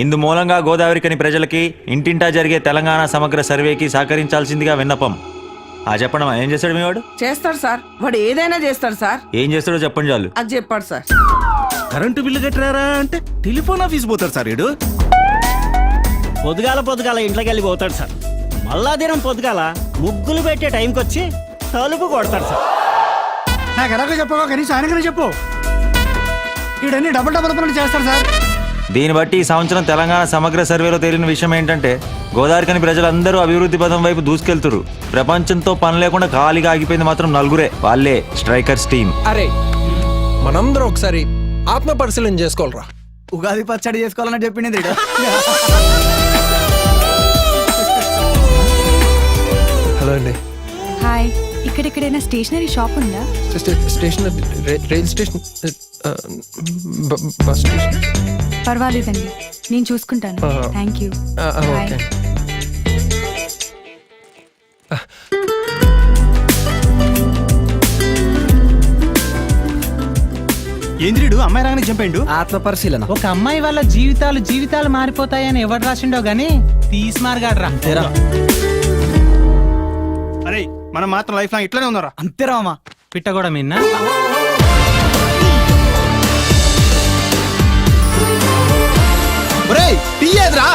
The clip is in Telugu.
ఇందు మూలంగా గోదావరికని ప్రజలకి ఇంటింటా జరిగే తెలంగాణ సమగ్ర సర్వేకి సహకరించాల్సిందిగా విన్నపం. చెప్పండి, ఏం చేస్తాడు మీ వాడు? చేస్తాడు సార్, వాడు ఏదైనా చేస్తాడు సార్. ఏం చేస్తాడో చెప్పండి చాలు. అది చెప్పాడు సార్. కరెంటు బిల్లు కట్టారా అంటే టెలిఫోన్ ఆఫీస్ పోతాడు సార్ వీడు. పొద్దుగాల ఇంట్లోకి వెళ్ళి పోతాడు సార్. మళ్ళా దినం పొద్దుగాల ముగ్గులు పెట్టే టైంకి వచ్చి తలుపు కొడతాడు సార్. నాకు ఎలాగో చెప్పవా, కనీసం ఆయనకనే చెప్పు. వీడన్నీ డబుల్ పనులు చేస్తాడు సార్. దీన్ని బట్టి ఈ సంవత్సరం తెలంగాణ సమగ్ర సర్వేలో తేలిన విషయం ఏంటంటే గోదావరికని ప్రజలందరూ అభివృద్ధి పథం వైపు దూసుకెళ్తురు. ప్రపంచంతో పని లేకుండా ఖాళీగా ఆగిపోయింది మాత్రం నలుగురే, వాళ్ళే స్ట్రైకర్స్ టీం. అరే మనందరం ఒకసారి ఆత్మ పరిశీలన చేసుకోవాలరా. ఉగాది పచ్చడి చేసుకోవాలని చెప్పింది. హలో అండి. హాయ్, ఇక్కడెక్కడైనా స్టేషనరీ షాప్ ఉందా? Station rail station bus station. పర్వాలేదండి, నేను చూసుకుంటాను. Thank you. ఓకే. ఏంద్రీడు అమ్మాయి రాగానే చంపేండు. ఆత్మ పరిశీలన. ఒక అమ్మాయి వల్ల జీవితాలు మారిపోతాయని ఎవడు రాసిండో గానీ తీసి మారగాడ్రా. అరే మనం మాత్రం లైఫ్ లాంగ్ ఇట్లానే ఉన్నారా? అంతేరామా. పిట్ట కూడా మిన్నా. ఒరేయ్ టీ ఏదిరా?